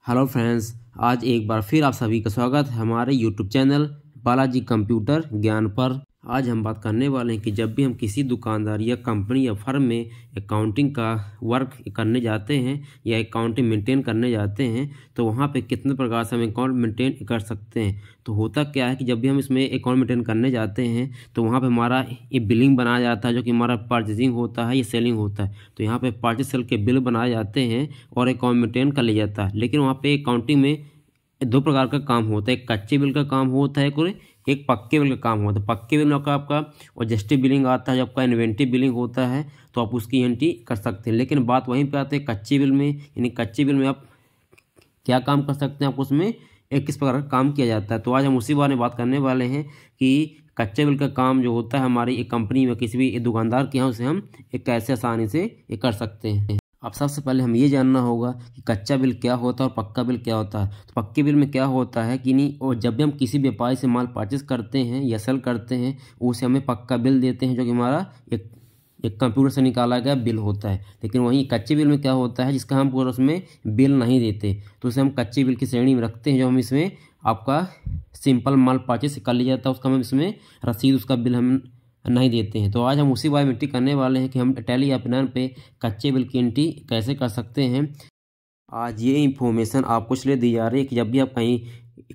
Hello friends, आज एक बार फिर आप सभी का स्वागत है हमारे यूट्यूब चैनल बालाजी कंप्यूटर ज्ञान पर। आज हम बात करने वाले हैं कि जब भी हम किसी दुकानदार या कंपनी या फर्म में अकाउंटिंग का वर्क करने जाते हैं या अकाउंटिंग मेंटेन करने जाते हैं तो वहाँ पे कितने प्रकार से हम अकाउंट मेंटेन कर सकते हैं। तो होता क्या है कि जब भी हम इसमें अकाउंट मेंटेन करने जाते हैं तो वहाँ पे हमारा ये बिलिंग बनाया जाता है, जो कि हमारा परचेजिंग होता है या सेलिंग होता है। तो यहाँ पे परचेज सेल के बिल बनाए जाते हैं और अकाउंट मेंटेन कर लिया जाता है। लेकिन वहाँ पे अकाउंटिंग में दो प्रकार का काम होता है, एक कच्चे बिल का काम होता है और एक पक्के बिल का काम होता है। पक्के बिल में आपका ऑब्जेक्टिव बिलिंग आता है, जब आपका इन्वेंटिव बिलिंग होता है तो आप उसकी एंट्री कर सकते हैं। लेकिन बात वहीं पे आती है कच्चे बिल में, यानी कच्चे बिल में आप क्या काम कर सकते हैं, आप उसमें एक किस प्रकार का काम किया जाता है। तो आज हम उसी बारे में बात करने वाले हैं कि कच्चे बिल का काम जो होता है हमारी एक कंपनी में किसी भी दुकानदार के यहाँ, उसे हम एक कैसे आसानी से ये कर सकते हैं। अब सबसे पहले हम ये जानना होगा कि कच्चा बिल क्या होता है और पक्का बिल क्या होता है। तो पक्के बिल में क्या होता है कि नहीं, और जब भी हम किसी व्यापारी से माल परचेज करते हैं या सेल करते हैं उसे हमें पक्का बिल देते हैं, जो कि हमारा एक कंप्यूटर से निकाला गया बिल होता है। लेकिन वहीं कच्चे बिल में क्या होता है, जिसका हम पूरा उसमें बिल नहीं देते, तो उसे हम कच्चे बिल की श्रेणी में रखते हैं। जो हम इसमें आपका सिंपल माल परचेज कर लिया जाता है उसका हम इसमें रसीद, उसका बिल हम नहीं देते हैं। तो आज हम उसी बारे में एंट्री करने वाले हैं कि हम टैली ऐप पे कच्चे बिल की एंट्री कैसे कर सकते हैं। आज ये इन्फॉर्मेशन आपको इसलिए दी जा रही है कि जब भी आप कहीं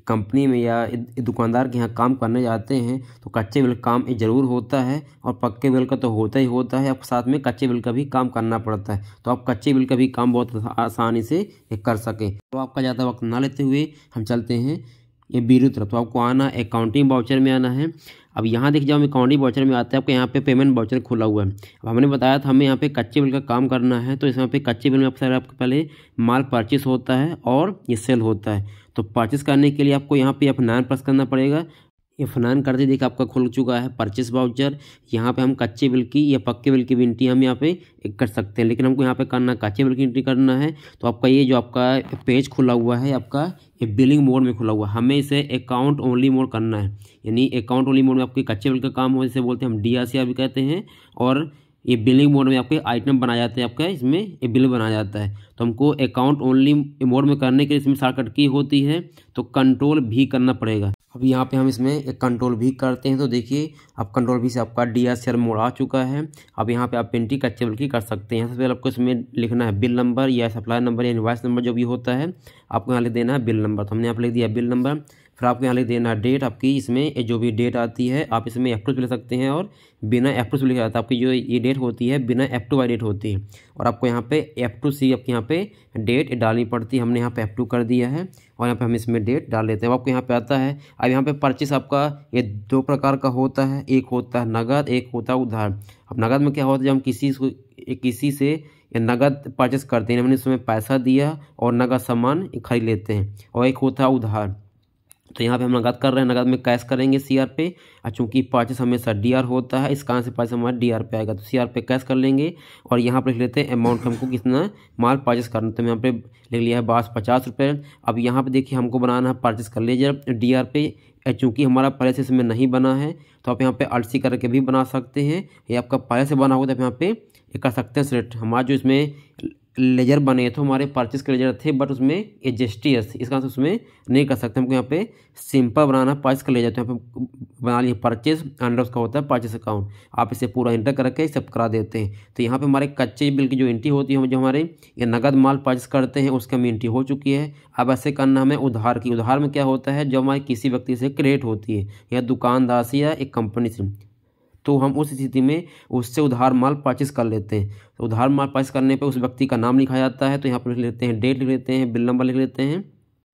कंपनी में या दुकानदार के यहाँ काम करने जाते हैं तो कच्चे बिल काम ज़रूर होता है और पक्के बिल का तो होता ही होता है, आप साथ में कच्चे बिल का भी काम करना पड़ता है। तो आप कच्चे बिल का भी काम बहुत आसानी से कर सकें। तो आपका ज़्यादा वक्त ना लेते हुए हम चलते हैं ये वीडियो तरफ। तो आपको आना अकाउंटिंग वाउचर में आना है। अब यहाँ देखिए, जब हम अकाउंटिंग वाउचर में आते हैं आपको यहाँ पे पेमेंट वाउचर खुला हुआ है। अब हमने बताया था हमें यहाँ पे कच्चे बिल का काम करना है, तो इसमें पे कच्चे बिल में अक्सर आपको पहले माल परचेस होता है और ये सेल होता है। तो परचेस करने के लिए आपको यहाँ पे F9 प्रेस करना पड़ेगा। F9 करते देखिए आपका खुल चुका है परचेस वाउचर। यहाँ पे हम कच्चे बिल की या पक्के बिल की भी एंट्री हम यहाँ पे कर सकते हैं, लेकिन हमको यहाँ पे करना कच्चे बिल की एंट्री करना है। तो आपका ये जो आपका पेज खुला हुआ है आपका ये बिलिंग मोड में खुला हुआ है, हमें इसे अकाउंट ओनली मोड करना है। यानी अकाउंट ओनली मोड में आपके कच्चे बिल का काम हो, जैसे बोलते हैं हम DRCR भी कहते हैं। और ये बिलिंग मोड में आपके आइटम बनाए जाते हैं, आपका इसमें ये बिल बनाया जाता है। तो हमको अकाउंट ओनली मोड में करने के लिए इसमें शॉर्टकट की होती है, तो कंट्रोल भी करना पड़ेगा। अब यहाँ पे हम इसमें एक कंट्रोल भी करते हैं। तो देखिए अब कंट्रोल भी से आपका DRCR मोड आ चुका है। अब यहाँ पे आप एंट्री कच्चे बिल की कर सकते हैं। सबसे पहले आपको इसमें लिखना है बिल नंबर या सप्लाई नंबर या इनवॉइस नंबर, जो भी होता है आपको यहाँ लिख देना है बिल नंबर। तो हमने यहाँ पे लिख दिया बिल नंबर। फिर आपको यहाँ लिख देना है डेट, आपकी इसमें जो भी डेट आती है आप इसमें F2 से लिख सकते हैं और बिना F2 से लिखा जाता है। आपकी जो ये डेट होती है बिना F2 वाली डेट होती है, और आपको यहाँ पे F2C आपके यहाँ पे डेट डालनी पड़ती है। हमने यहाँ पे F2 कर दिया है और यहाँ पे हम इसमें डेट डाल देते हैं। अब आपको यहाँ पे आता है, अब यहाँ पे परचेस आपका ये दो प्रकार का होता है, एक होता है नगद, एक होता है उधार। अब नगद में क्या होता है, जब हम किसी से नगद परचेस करते हैं, हमने इसमें पैसा दिया और नगद सामान खरीद लेते हैं। और एक होता है उधार, तो यहाँ पे हम नगद कर रहे हैं, नगद में कैश करेंगे CR पे। और चूँकि परचेस हमेशा DR होता है, इस कारण से परचेस हमारा DR पे आएगा, तो CR पे कैश कर लेंगे। और यहाँ पे लिख लेते हैं अमाउंट, हमको कितना माल परचेस करना, तो यहाँ पे लिख लिया है 50 रुपये। अब यहाँ पे देखिए हमको बनाना है परचेस कर लीजिए DR पे। चूँकि हमारा पहले से इसमें नहीं बना है तो आप यहाँ पे Alt C करके भी बना सकते हैं, या आपका पहले से बना होगा तो आप यहाँ पे ये कर सकते हैं सेलेक्ट। हमारा जो इसमें लेजर बने थे हमारे परचेस के लेजर थे, बट उसमें HSTS इस कारण से उसमें नहीं कर सकते। हमको यहाँ पे सिंपल बनाना परचेस का लेजर, तो यहाँ पे बना लिए परचेस अंडर उसका होता है परचेस अकाउंट। आप इसे पूरा इंटर करके सब करा देते हैं। तो यहाँ पे हमारे कच्चे बिल की जो एंट्री होती है, जो हमारे ये नगद माल परचेस करते हैं उसकी हमें एंट्री हो चुकी है। अब ऐसे करना हमें उधार की। उधार में क्या होता है, जो हमारी किसी व्यक्ति से क्रेडिट होती है या दुकानदार से या एक कंपनी से, तो हम उस स्थिति में उससे उधार माल परचेस कर लेते हैं। तो उधार माल परचेस करने पे उस व्यक्ति का नाम लिखा जाता है, तो यहाँ पर लिख लेते हैं डेट, लिख लेते हैं बिल नंबर, लिख लेते हैं।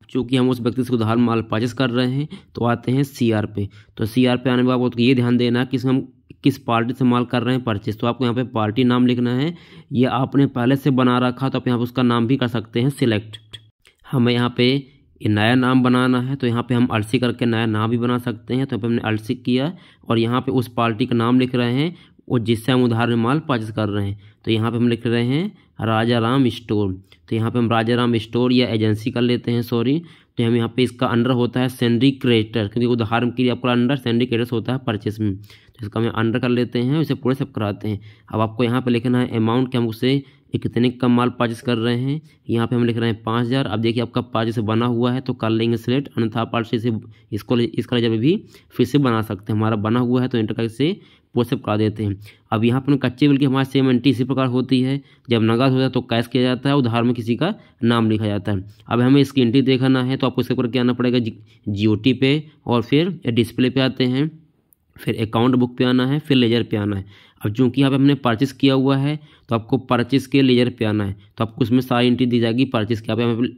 चूँकि हम उस व्यक्ति से उधार माल परचेस कर रहे हैं तो आते हैं CR पे। तो CR पे आने के बाद आपको ये ध्यान देना कि हम किस पार्टी से माल कर रहे हैं परचेस। तो आपको यहाँ पे पार्टी नाम लिखना है, ये आपने पहले से बना रखा तो आप यहाँ पर उसका नाम भी कर सकते हैं सिलेक्ट। हमें यहाँ पे ये नया नाम बनाना है, तो यहाँ पे हम Alt C करके नया नाम भी बना सकते हैं। तो हमने Alt C किया और यहाँ पे उस पार्टी का नाम लिख रहे हैं और जिससे हम उधार में माल परचेस कर रहे हैं। तो यहाँ पे हम लिख रहे हैं राजा राम स्टोर। तो यहाँ पे हम राजा राम स्टोर या एजेंसी कर लेते हैं, सॉरी। तो हम यहाँ पे इसका अंडर होता है सैंडी क्रेडिटर, क्योंकि उदाहरण के लिए आपका अंडर सैंडी क्रेडिटर्स होता है परचेस में। तो इसका हम अंडर कर लेते हैं, इसे पूरे सब कराते हैं। अब आपको यहाँ पे लिखना है अमाउंट कि हम उसे कि कितने का माल परचेस कर रहे हैं। यहाँ पे हम लिख रहे हैं 5000। अब देखिए आपका परचेस बना हुआ है तो कर लेंगे सिलेक्ट, अन्यथा परचेस से इसका लेजर में भी फिर से बना सकते हैं। हमारा बना हुआ है तो इंटर करके से प्रोसेस करा देते हैं। अब यहाँ पर कच्चे बिल की हमारी सेम एंट्री इसी प्रकार होती है। जब नगद होता है तो कैश किया जाता है, उधार में किसी का नाम लिखा जाता है। अब हमें इसकी एंट्री देखना है तो आपको इसके ऊपर क्या आना पड़ेगा, GOT पे, और फिर डिस्प्ले पे आते हैं, फिर अकाउंट बुक पे आना है, फिर लेजर पे आना है। अब चूंकि यहाँ पे हमने परचेस किया हुआ है तो आपको परचेस के लेजर पे आना है, तो आपको उसमें सारी एंट्री दी जाएगी परचेस के। यहाँ पे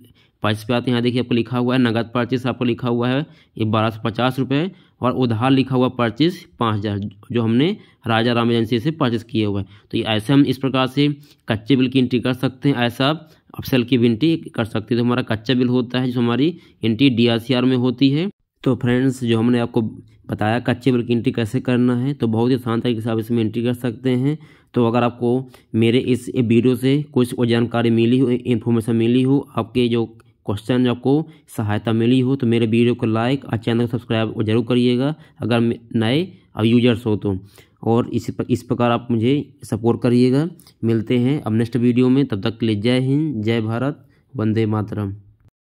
परचेस पे आते हैं, यहाँ देखिए आपको लिखा हुआ है नगद परचेस, आपको लिखा हुआ है ये 1250 रुपये, और उधार लिखा हुआ परचेस 5000 जो हमने राजा राम एजेंसी से परचेस किए हुआ है। तो ये ऐसे हम इस प्रकार से कच्चे बिल की एंट्री कर सकते हैं। ऐसा आप अपसेल की भी एंट्री कर सकते हैं। तो हमारा कच्चा बिल होता है जो हमारी एंट्री DRCR में होती है। तो फ्रेंड्स, जो हमने आपको बताया कच्चे बिल की एंट्री कैसे करना है, तो बहुत ही आसान तरीके से आप इसमें एंट्री कर सकते हैं। तो अगर आपको मेरे इस वीडियो से कुछ जानकारी मिली हो, इन्फॉर्मेशन मिली हो, आपके जो क्वेश्चन जो आपको सहायता मिली हो, तो मेरे वीडियो को लाइक और चैनल को सब्सक्राइब जरूर करिएगा अगर नए यूजर्स हो तो। और इस प्रकार आप मुझे सपोर्ट करिएगा। मिलते हैं अब नेक्स्ट वीडियो में, तब तक के लिए जय हिंद, जय भारत, वंदे मातरम।